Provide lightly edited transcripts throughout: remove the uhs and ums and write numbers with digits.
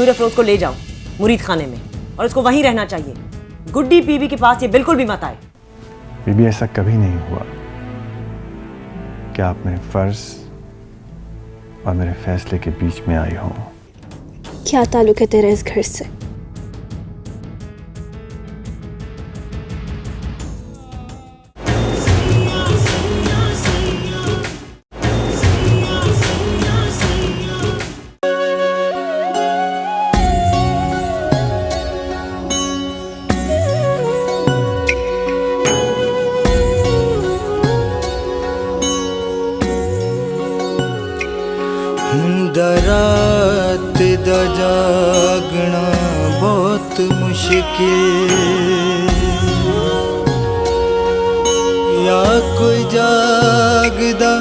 नूर अफरोज को ले जाओ मुरीद खाने में और उसको वहीं रहना चाहिए। गुड्डी बीबी के पास ये बिल्कुल भी मत आए। बीबी ऐसा कभी नहीं हुआ कि आप मेरे फर्ज और मेरे फैसले के बीच में आई हो। क्या ताल्लुक है तेरा इस घर से? रात दा जागना बहुत मुश्किल, या कोई जागदा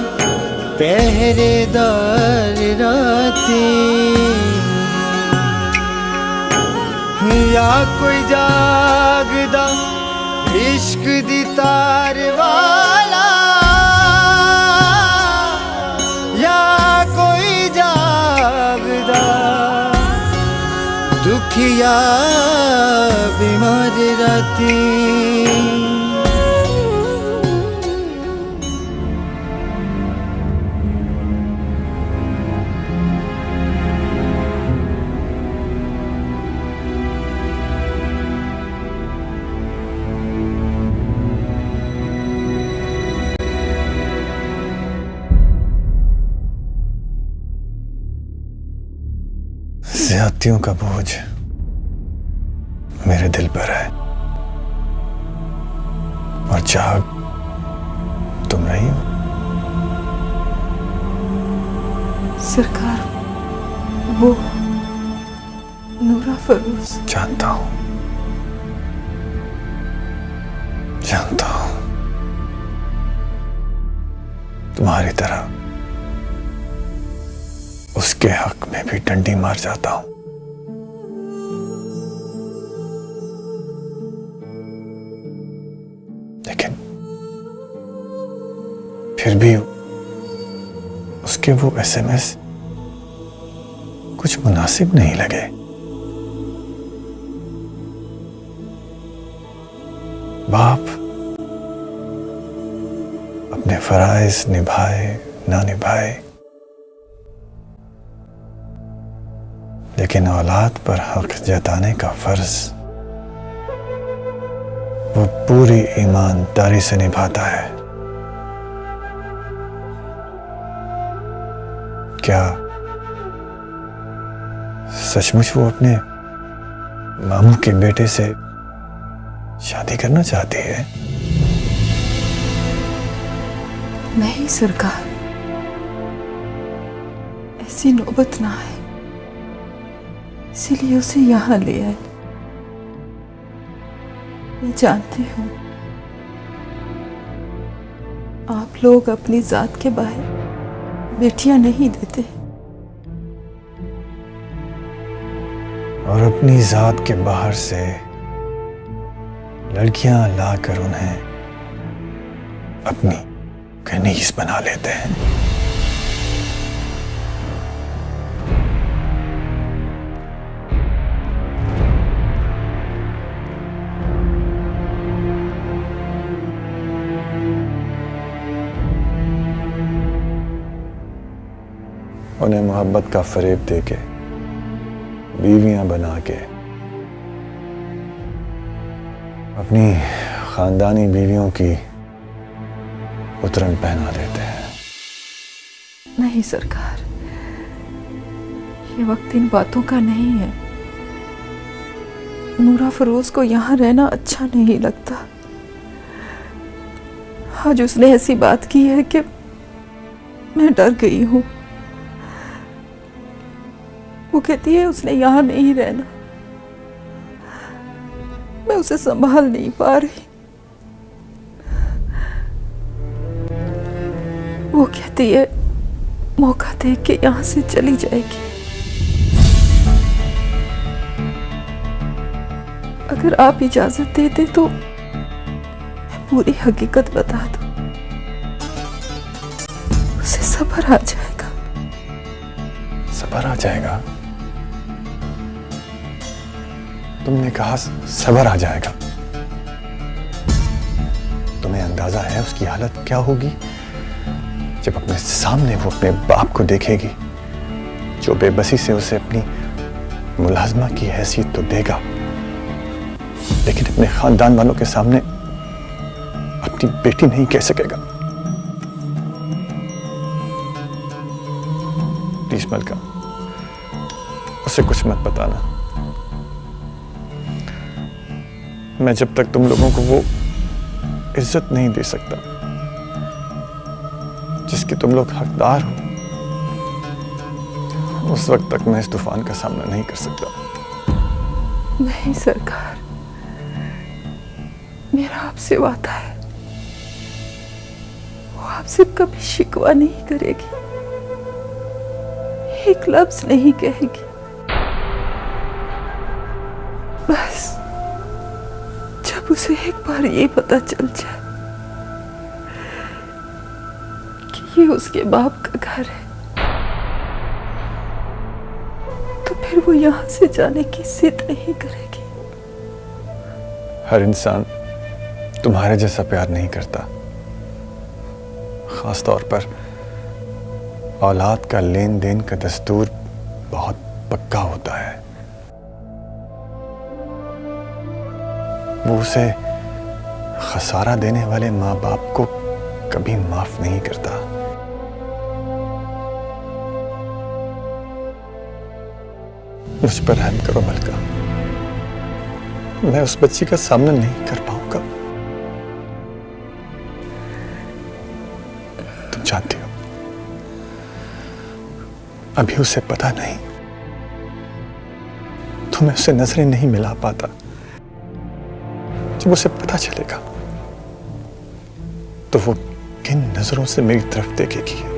पहरेदार राती, या कोई जागदा इश्क दी तार वाला, दुखिया बीमार राती। ज्यादतियों का बोझ मेरे दिल पर है और जाग तुम रही हो। सरकार, वो नूरा फरोज। जानता हूं, जानता हूं। तुम्हारी तरह उसके हक में भी डंडी मार जाता हूं। लेकिन फिर भी उसके वो एसएमएस कुछ मुनासिब नहीं लगे। बाप अपने फराइज निभाए ना निभाए, लेकिन औलाद पर हक जताने का फर्ज वो पूरी ईमानदारी से निभाता है। क्या सचमुच वो अपने मामू के बेटे से शादी करना चाहती है? नहीं सरकार, ऐसी नौबत ना है, इसीलिए उसे यहां ले आए। मैं जानती हूं आप लोग अपनी जात के बाहर बेटियां नहीं देते, और अपनी जात के बाहर से लड़कियां लाकर उन्हें अपनी कनीज बना लेते हैं। उन्हें मोहब्बत का फरेब देके बीवियां बना के अपनी खानदानी बीवियों की उतरन पहना देते हैं। नहीं सरकार, ये वक्त इन बातों का नहीं है। नूरा फरोज को यहाँ रहना अच्छा नहीं लगता। आज उसने ऐसी बात की है कि मैं डर गई हूँ। वो कहती है उसने यहाँ नहीं रहना। मैं उसे संभाल नहीं पा रही। वो कहती है मौका देख के यहाँ से चली जाएगी। अगर आप इजाजत देते तो मैं पूरी हकीकत बता दूं, उसे सब्र आ जाएगा। सब्र आ जाएगा? तुमने कहा सबर आ जाएगा। तुम्हें अंदाजा है उसकी हालत क्या होगी जब अपने सामने वो अपने बाप को देखेगी, जो बेबसी से उसे अपनी मुलाजमा की हैसियत तो देगा, लेकिन अपने खानदान वालों के सामने अपनी बेटी नहीं कह सकेगा। प्लीज मलका, उसे कुछ मत बताना। मैं जब तक तुम लोगों को वो इज्जत नहीं दे सकता जिसके तुम लोग हकदार हो, उस वक्त तक मैं इस तूफान का सामना नहीं कर सकता। नहीं सरकार, मेरा आपसे वादा है, वो आपसे कभी शिकवा नहीं करेगी, एक लफ्ज नहीं कहेगी। बस जब उसे एक बार ये पता चल जाए कि ये उसके बाप का घर है, तो फिर वो यहां से जाने की जिद नहीं करेगी। हर इंसान तुम्हारे जैसा प्यार नहीं करता, खास तौर पर औलाद का लेन देन का दस्तूर बहुत पक्का होता है। वो उसे खसारा देने वाले माँ बाप को कभी माफ नहीं करता। मुझ पर रहम करो मलका, मैं उस बच्ची का सामना नहीं कर पाऊंगा। तुम जानती हो, अभी उसे पता नहीं, तो मैं उसे नजरें नहीं मिला पाता। जब उसे पता चलेगा तो वो किन नजरों से मेरी तरफ देखेगी।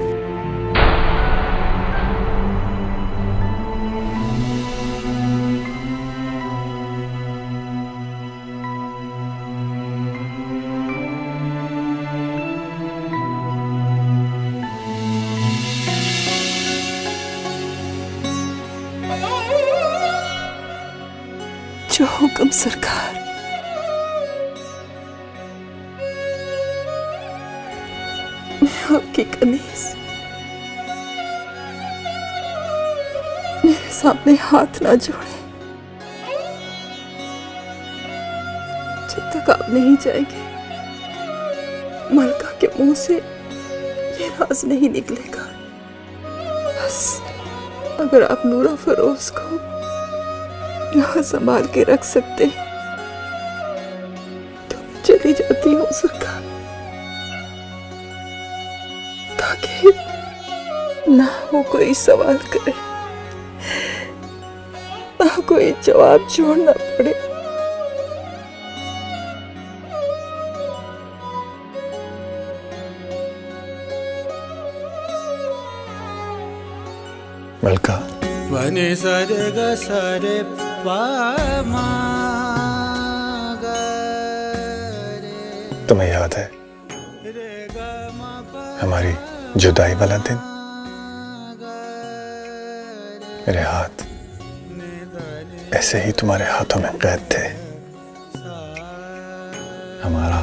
जो हुक्म सरकार। मैं आपकी कनीज, मेरे सामने हाथ ना जोड़े जब तक आप नहीं जाएंगे। मलका के मुंह से ये राज नहीं निकलेगा। बस अगर आप नूरा फरोज को यहाँ संभाल के रख सकते हैं तो मैं चली जाती हूँ सरकार, ताकि ना वो कोई सवाल करे, ना कोई जवाब छोड़ना पड़े। मलका, वने सरे ग सरे पा मा ग रे, तुम्हें याद है रे ग मा पा हमारी जुदाई वाला दिन? मेरे हाथ ऐसे ही तुम्हारे हाथों में कैद थे। हमारा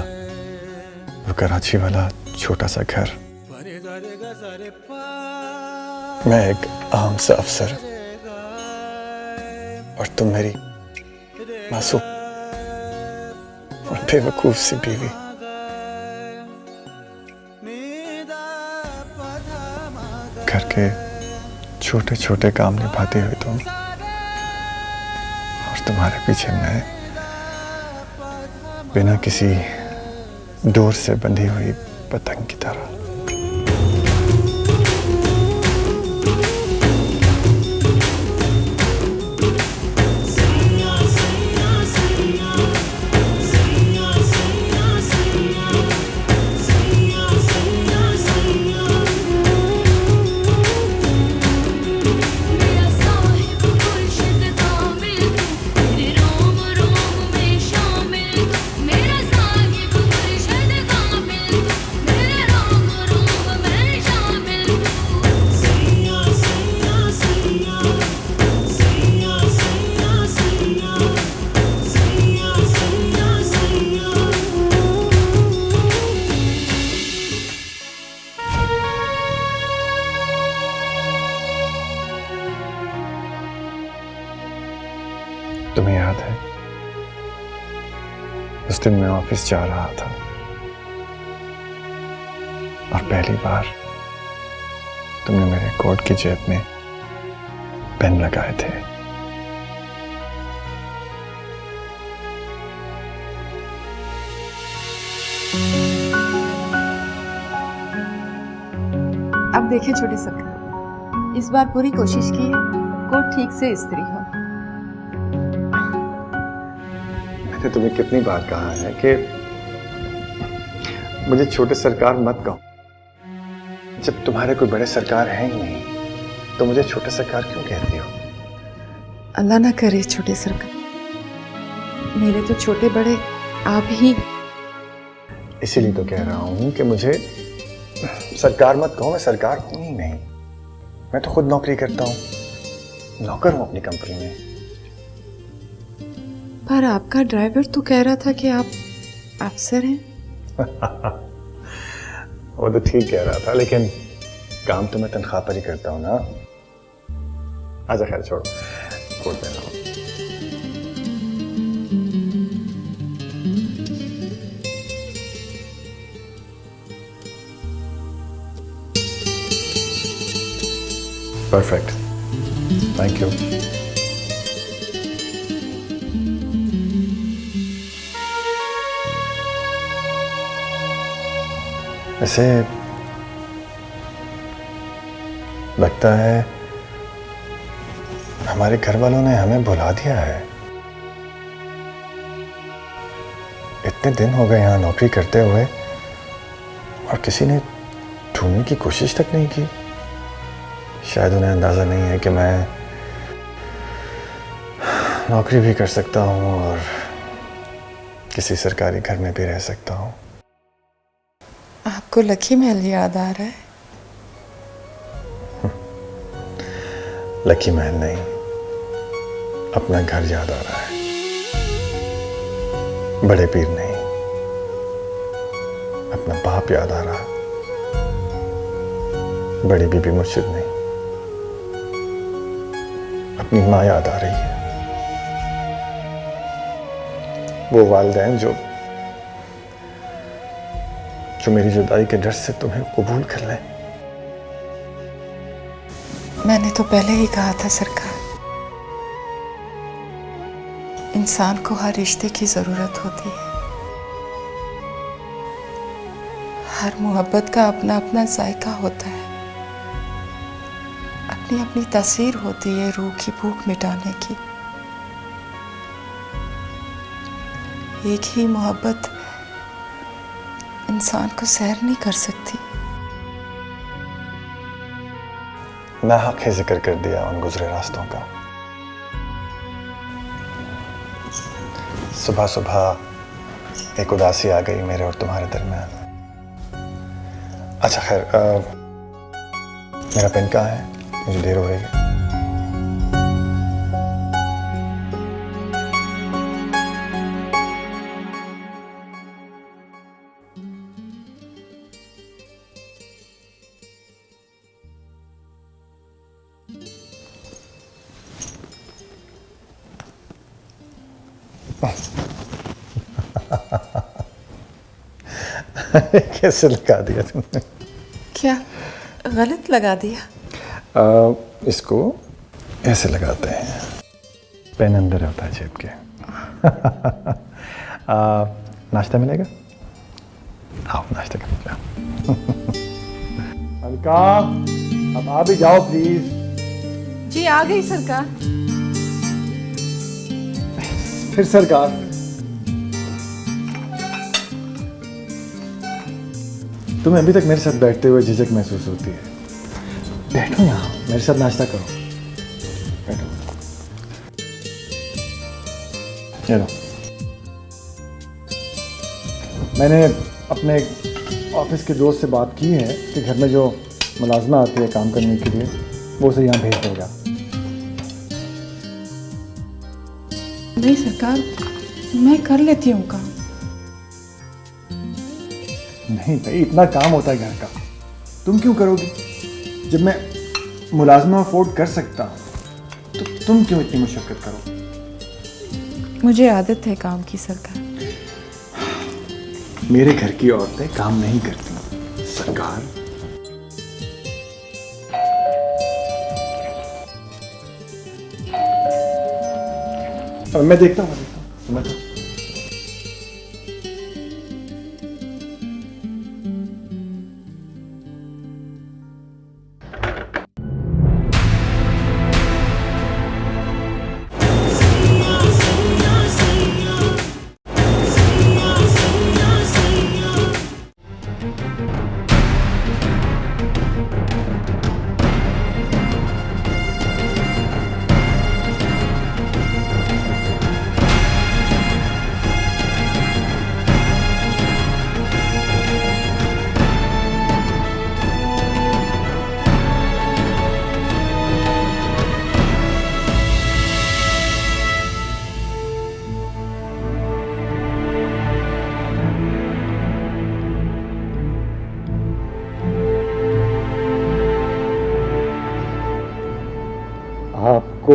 वो कराची वाला छोटा सा घर, मैं एक आम सा अफसर और तुम मेरी मासूम और बेवकूफ सी बीवी। घर के छोटे छोटे काम निभाती हुई तुम, और तुम्हारे पीछे मैं बिना किसी डोर से बंधी हुई पतंग की तरह। उस दिन मैं ऑफिस जा रहा था और पहली बार तुमने मेरे कोट की जेब में पेन लगाए थे। अब देखिए छोटे सरकार, इस बार पूरी कोशिश की है कोट ठीक से इस्त्री हो। मैंने तुम्हें कितनी बार कहा है कि मुझे छोटे सरकार मत कहो। जब तुम्हारे कोई बड़े सरकार हैं ही नहीं तो मुझे छोटे सरकार क्यों कहती हो? अल्लाह ना करे छोटे सरकार, मेरे तो छोटे बड़े आप ही। इसीलिए तो कह रहा हूं कि मुझे सरकार मत कहो। मैं सरकार हूं ही नहीं, मैं तो खुद नौकरी करता हूं, नौकर हूं अपनी कंपनी में। पर आपका ड्राइवर तो कह रहा था कि आप अफसर हैं। वो तो ठीक कह रहा था, लेकिन काम तो मैं तनख्वाह पर ही करता हूं ना। आजा खैर छोड़ो, कोट पहना। Perfect, thank you. ऐसे लगता है हमारे घर वालों ने हमें भुला दिया है। इतने दिन हो गए यहां नौकरी करते हुए और किसी ने ढूंढने की कोशिश तक नहीं की। शायद उन्हें अंदाजा नहीं है कि मैं नौकरी भी कर सकता हूं और किसी सरकारी घर में भी रह सकता हूं। आपको लकी महल याद आ रहा है? लकी महल नहीं, अपना घर याद आ रहा है। बड़े पीर नहीं, अपना बाप याद आ रहा। बड़ी बीबी मुर्शिद नहीं, अपनी माँ याद आ रही है। वो वालिदैन जो मेरी जुदाई के डर से तुम्हें कबूल कर लें। मैंने तो पहले ही कहा था सरकार, इंसान को हर रिश्ते की जरूरत होती है। हर मोहब्बत का अपना अपना जायका होता है, अपनी अपनी तासीर होती है रूह की भूख मिटाने की। एक ही मोहब्बत इंसान को सैर नहीं कर सकती। मैं हक ही जिक्र कर दिया उन गुजरे रास्तों का। सुबह सुबह एक उदासी आ गई मेरे और तुम्हारे दरमियान। अच्छा खैर, मेरा पेन कहाँ है? मुझे देर हो रही है। कैसे लगा दिया तुमने? क्या गलत लगा दिया? इसको ऐसे लगाते हैं, पेन अंदर होता है जेब के। नाश्ता मिलेगा? आओ नाश्ता कर जाओ। अलका, अब आ भी जाओ प्लीज। जी आ गई सरकार। फिर सरकार। तुम्हें अभी तक मेरे साथ बैठते हुए झिझक महसूस होती है। बैठो यहाँ, मेरे साथ नाश्ता करो। बैठो। चलो, मैंने अपने ऑफिस के दोस्त से बात की है कि घर में जो मुलाजमा आती है काम करने के लिए, वो उसे यहाँ भेज देगा। नहीं सरकार, मैं कर लेती हूँ काम। नहीं भाई, इतना काम होता है घर का, तुम क्यों करोगी? जब मैं मुलाजमा अफोर्ड कर सकता हूँ तो तुम क्यों इतनी मुशक्कत करो? मुझे आदत है काम की सरकार। मेरे घर की औरतें काम नहीं करती सरकार। मैं देखता हूँ मैं तो आपको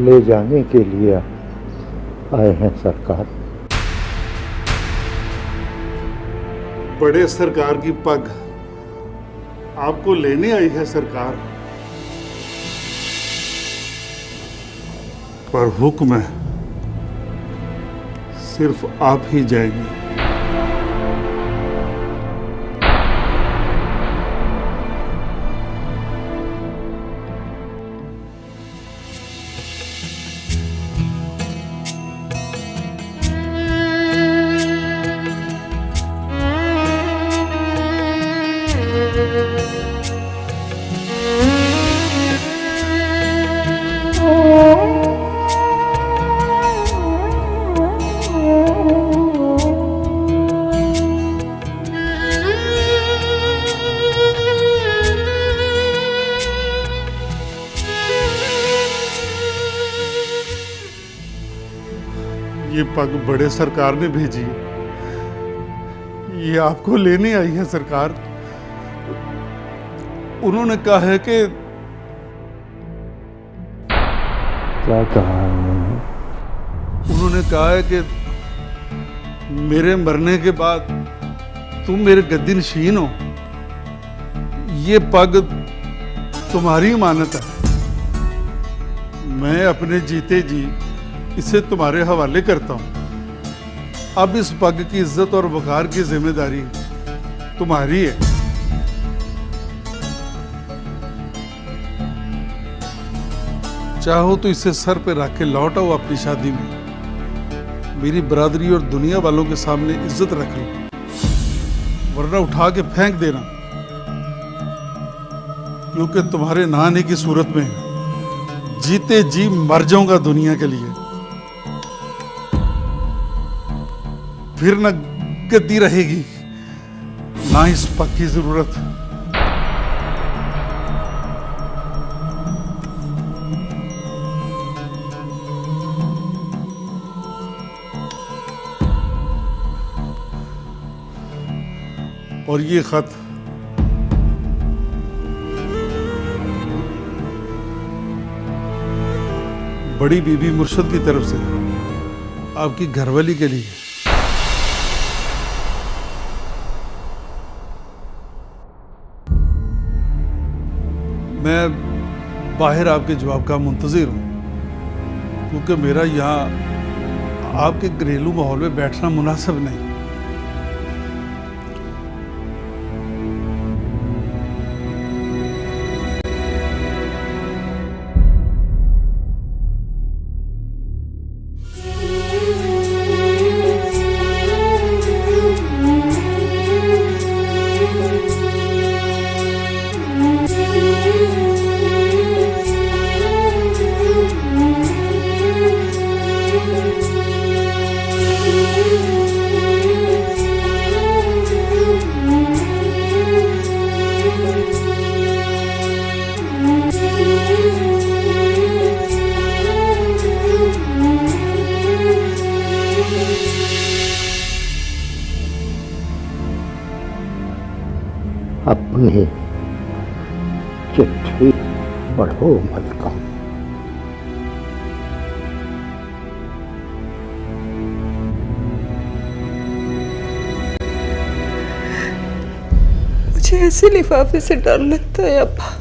ले जाने के लिए आए हैं सरकार। बड़े सरकार की पग आपको लेने आई है सरकार, पर हुक्म है सिर्फ आप ही जाएंगे। ये पग बड़े सरकार ने भेजी, ये आपको लेने आई है सरकार। उन्होंने कहा है कि क्या कहा उन्होंने? उन्होंने कहा है कि मेरे मरने के बाद तुम मेरे गद्दी नशीन हो, ये पग तुम्हारी अमानत है। मैं अपने जीते जी इसे तुम्हारे हवाले करता हूं। अब इस पग की इज्जत और वकार की जिम्मेदारी तुम्हारी है। चाहो तो इसे सर पे रख के लौट आओ अपनी शादी में, मेरी बरादरी और दुनिया वालों के सामने इज्जत रख लो, वरना उठा के फेंक देना, क्योंकि तुम्हारे नहाने की सूरत में जीते जी मर जाऊंगा दुनिया के लिए। फिर न गद्दी रहेगी ना इस पग की जरूरत। और ये खत बड़ी बीबी मुर्शद की तरफ से आपकी घरवाली के लिए। मैं बाहर आपके जवाब का मुंतजिर हूं, क्योंकि मेरा यहाँ आपके घरेलू माहौल में बैठना मुनासिब नहीं। अपनी चिट्ठी पढ़ो मलका। मुझे ऐसे लिफाफे से डर लगता है अब्बा।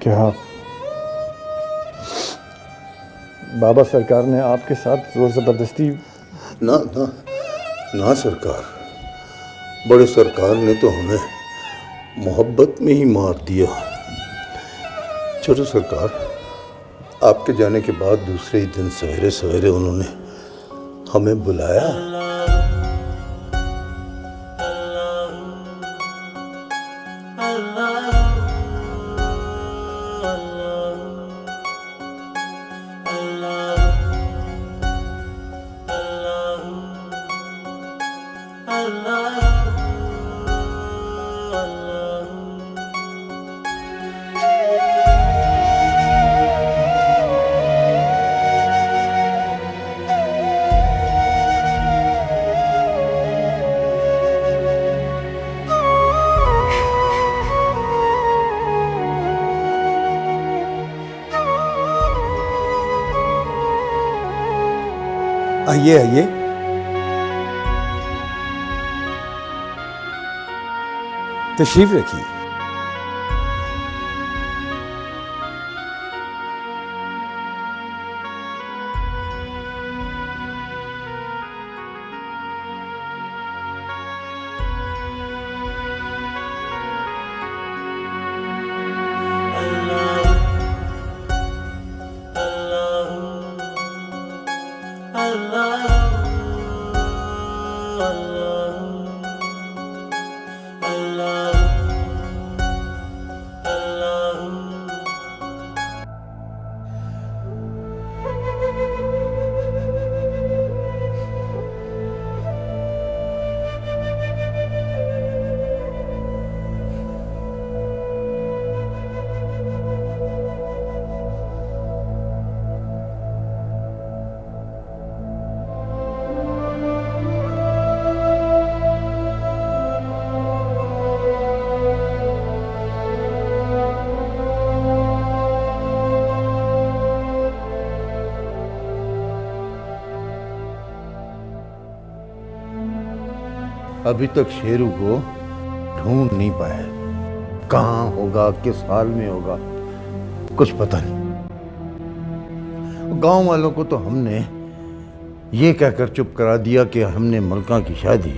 क्या बाबा सरकार ने आपके साथ जोर जबरदस्ती? ना ना ना सरकार, बड़े सरकार ने तो हमें मोहब्बत में ही मार दिया। चलो सरकार, आपके जाने के बाद दूसरे ही दिन सवेरे सवेरे उन्होंने हमें बुलाया। आइए आइए, तशरीफ रखिए। अभी तक शेरू को ढूंढ नहीं पाए, कहाँ होगा, किस हाल में होगा, कुछ पता नहीं। गांव वालों को तो हमने ये कहकर चुप करा दिया कि हमने मलका की शादी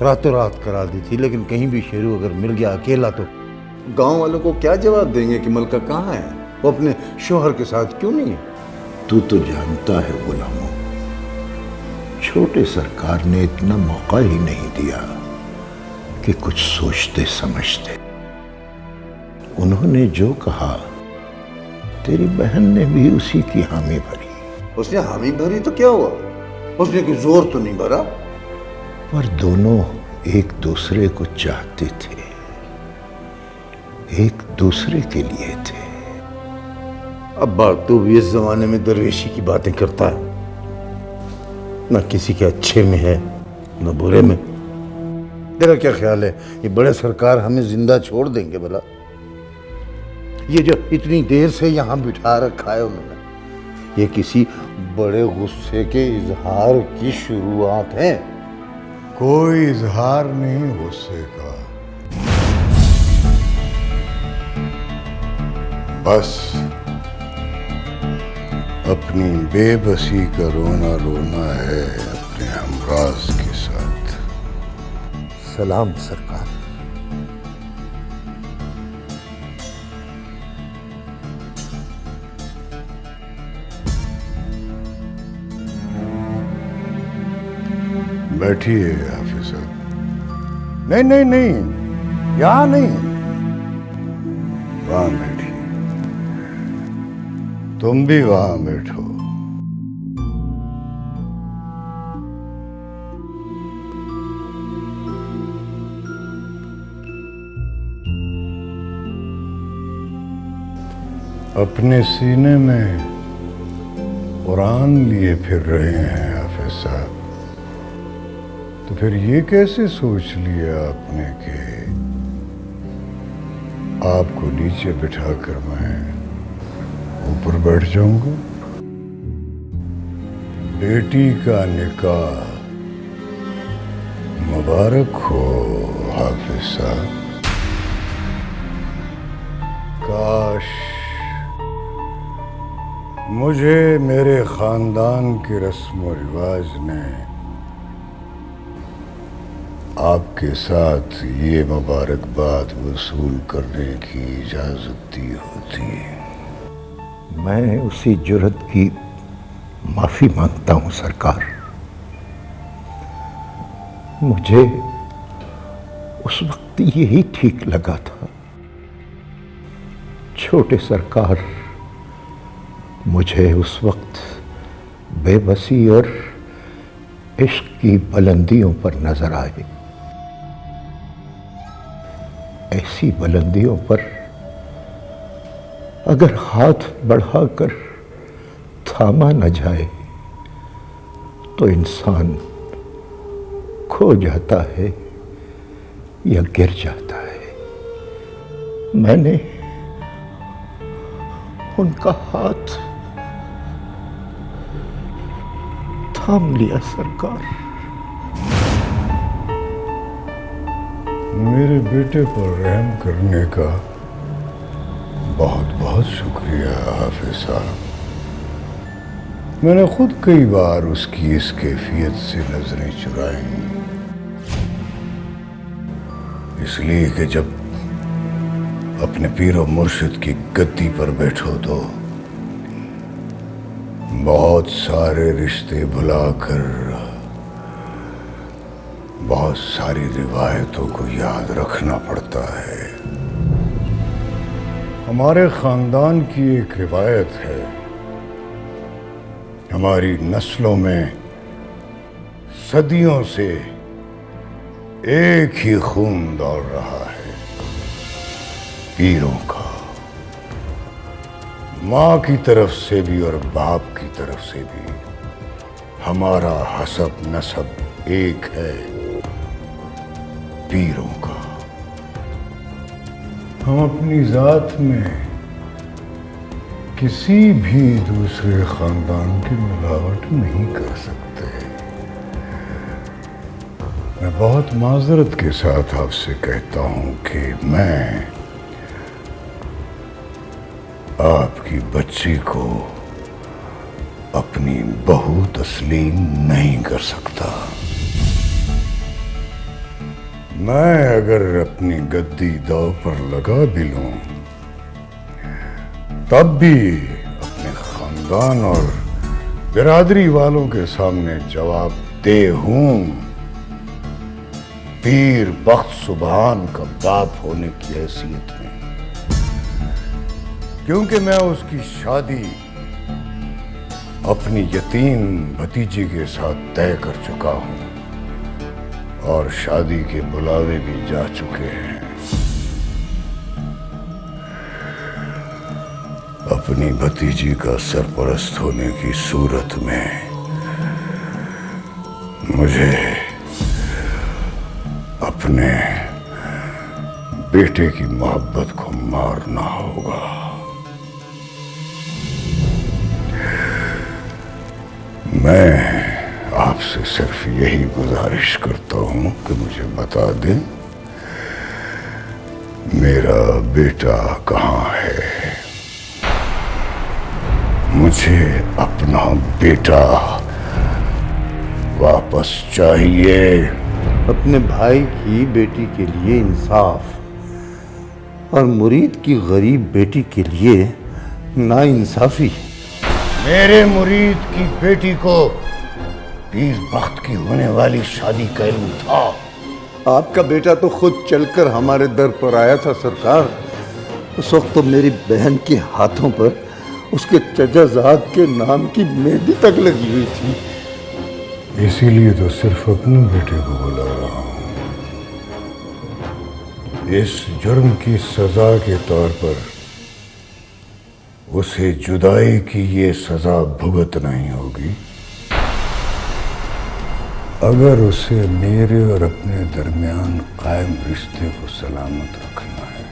रातों रात करा दी थी, लेकिन कहीं भी शेरू अगर मिल गया अकेला तो गांव वालों को क्या जवाब देंगे कि मलका कहाँ है, वो अपने शोहर के साथ क्यों नहीं है। तू तो जानता है गुलामों, छोटे सरकार ने इतना मौका ही नहीं दिया कि कुछ सोचते समझते। उन्होंने जो कहा तेरी बहन ने भी उसी की हामी भरी। उसने हामी भरी तो क्या हुआ, उसने कोई जोर तो नहीं भरा। पर दोनों एक दूसरे को चाहते थे, एक दूसरे के लिए थे। अब्बा तू भी इस जमाने में दरवेशी की बातें करता है, ना किसी के अच्छे में है ना बुरे में। तेरा क्या ख्याल है ये बड़े सरकार हमें जिंदा छोड़ देंगे भला? ये जो इतनी देर से यहाँ बिठा रखा है उन्होंने, ये किसी बड़े गुस्से के इजहार की शुरुआत है। कोई इजहार नहीं गुस्से का, बस अपनी बेबसी का रोना रोना है अपने हमराज के साथ। सलाम सरकार। बैठिए हाफिज साहब। नहीं नहीं नहीं, यहाँ नहीं, वहां बैठिए। तुम भी वहां बैठो। अपने सीने में कुरान लिए फिर रहे हैं हाफिज साहब, तो फिर ये कैसे सोच लिया आपने कि आपको नीचे बिठाकर मैं ऊपर बैठ जाऊंगा? बेटी का निकाह मुबारक हो हाफिज साहब। काश मुझे मेरे खानदान के रस्म व रिवाज ने आपके साथ ये मुबारकबाद वसूल करने की इजाजत दी होती। मैं उसी जुर्रत की माफी मांगता हूं सरकार। मुझे उस वक्त यही ठीक लगा था। छोटे सरकार, मुझे उस वक्त बेबसी और इश्क की बुलंदियों पर नजर आए। ऐसी बुलंदियों पर अगर हाथ बढ़ाकर थामा न जाए तो इंसान खो जाता है या गिर जाता है। मैंने उनका हाथ थाम लिया सरकार। मेरे बेटे पर रहम करने का बहुत बहुत शुक्रिया हाफिज साहब। मैंने खुद कई बार उसकी इस कैफियत से नजरें चुराई, इसलिए कि जब अपने पीर और मुर्शिद की गद्दी पर बैठो तो बहुत सारे रिश्ते भुलाकर बहुत सारी रिवायतों को याद रखना पड़ता है। हमारे खानदान की एक रिवायत है, हमारी नस्लों में सदियों से एक ही खून दौड़ रहा है, पीरों का। माँ की तरफ से भी और बाप की तरफ से भी हमारा हसब नसब एक है, पीरों का। हम अपनी जात में किसी भी दूसरे खानदान की मिलावट नहीं कर सकते। मैं बहुत माजरत के साथ आपसे कहता हूं कि मैं आपकी बच्ची को अपनी बहू तस्लीम नहीं कर सकता। मैं अगर अपनी गद्दी दांव पर लगा भी लूं तब भी अपने खानदान और बिरादरी वालों के सामने जवाबदेह हूं, पीर बख्त सुबहान का बाप होने की हैसियत में, क्योंकि मैं उसकी शादी अपनी यतीम भतीजी के साथ तय कर चुका हूं और शादी के बुलावे भी जा चुके हैं। अपनी भतीजी का सरपरस्त होने की सूरत में मुझे अपने बेटे की मोहब्बत को मारना होगा। मैं आपसे सिर्फ यही गुजारिश करता हूं कि मुझे बता दें मेरा बेटा कहाँ है। मुझे अपना बेटा वापस चाहिए। अपने भाई की बेटी के लिए इंसाफ और मुरीद की गरीब बेटी के लिए नाइंसाफी। मेरे मुरीद की बेटी को पीर बख्त की होने वाली शादी का इल्म था। आपका बेटा तो खुद चलकर हमारे दर पर आया था सरकार। उस वक्त तो मेरी बहन के हाथों पर उसके चचाजाद के नाम की मेहंदी तक लगी हुई थी। इसीलिए तो सिर्फ अपने बेटे को बुला रहा हूं। इस जुर्म की सजा के तौर पर उसे जुदाई की ये सजा भुगत नहीं होगी। अगर उसे मेरे और अपने दरमियान कायम रिश्ते को सलामत रखना है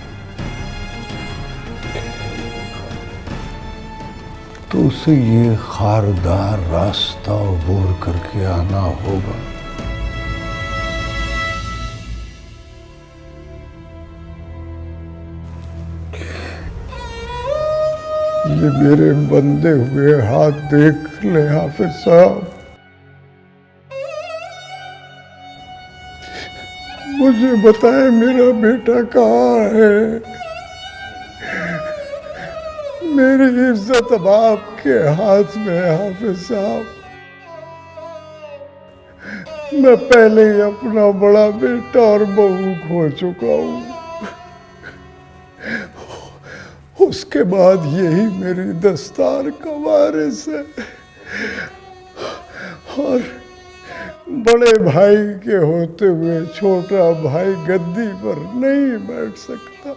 तो उसे ये खारदार रास्ता अबूर करके आना होगा। ये मेरे बंधे हुए हाथ देख ले हाफिज साहब, मुझे बताए मेरा बेटा कहाँ है। मेरी इज्जत अब आपके हाथ में है हाफिज साहब। मैं पहले ही अपना बड़ा बेटा और बहू खो चुका हूँ, उसके बाद यही मेरी दस्तार का वारिस है और बड़े भाई के होते हुए छोटा भाई गद्दी पर नहीं बैठ सकता।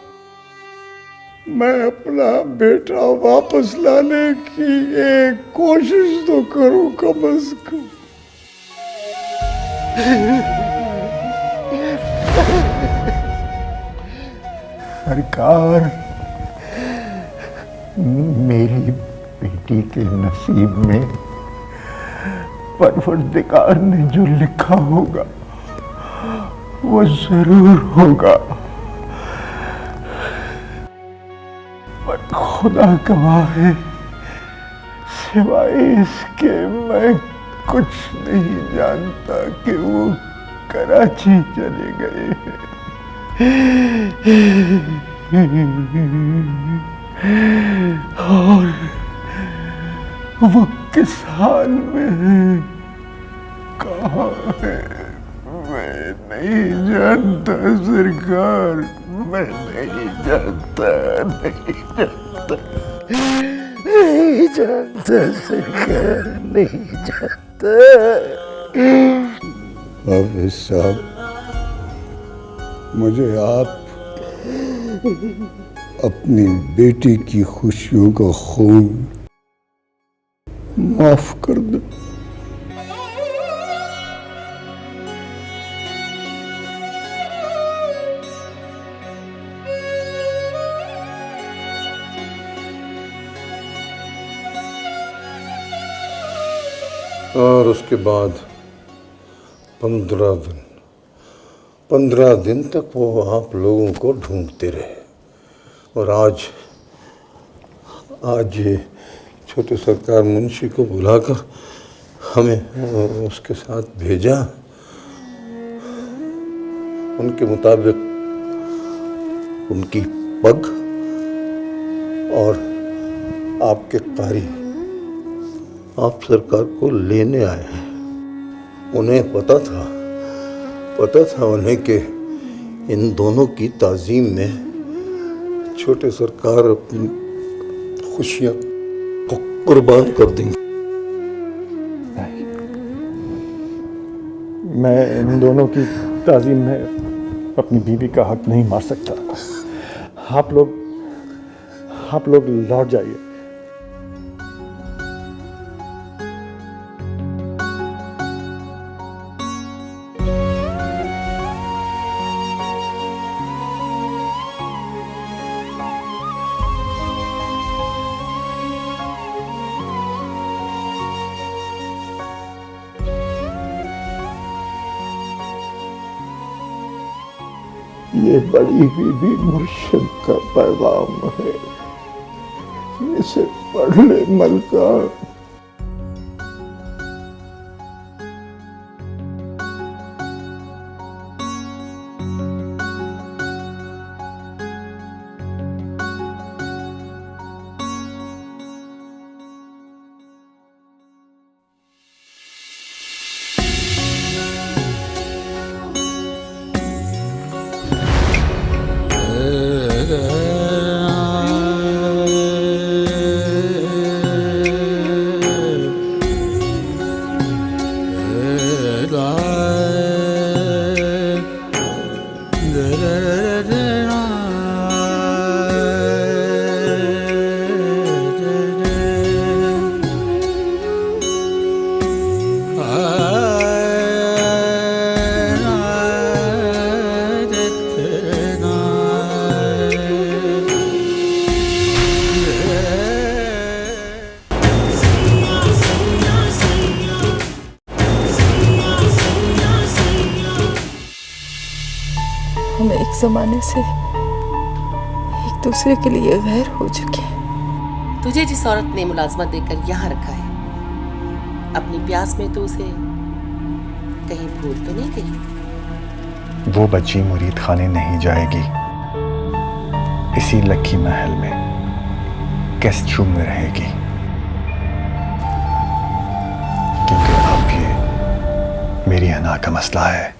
मैं अपना बेटा वापस लाने की एक कोशिश तो करूं कम से कम। सरकार, मेरी बेटी के नसीब में परवरदिगार ने जो लिखा होगा वो जरूर होगा, पर खुदा गवाह है, सिवाय इसके मैं कुछ नहीं जानता कि वो कराची चले गए और वो किस हाल में है, कहाँ है, मैं नहीं जानता सरकार, मैं नहीं जानता, नहीं जानता सरकार, नहीं जानता। हाफिज साहब, मुझे आप अपनी बेटी की खुशियों का खून माफ कर दो। और उसके बाद 15 दिन तक वो आप लोगों को ढूंढते रहे और आज ये छोटे सरकार मुंशी को बुलाकर हमें उसके साथ भेजा। उनके मुताबिक उनकी पग और आपके कारी आप सरकार को लेने आए हैं। उन्हें पता था उन्हें कि इन दोनों की ताज़ीम में छोटे सरकार अपनी खुशियां को कुर्बान कर देंगे। मैं इन दोनों की ताज़ीम में अपनी बीवी का हक नहीं मार सकता। आप लोग लौट जाइए। ये बड़ी बीबी मुर्शिद का पैगाम है, इसे पढ़ ले मलका। हम एक जमाने से एक दूसरे के लिए गैर हो चुके हैं। तुझे जिस औरत ने मुलाजमत देकर यहाँ रखा है, अपनी प्यास में तो उसे कहीं भूल तो नहीं गई? वो बच्ची मुरीद खाने नहीं जाएगी, इसी लकी महल में गेस्ट रूम में रहेगी, क्योंकि अब ये मेरी अना का मसला है।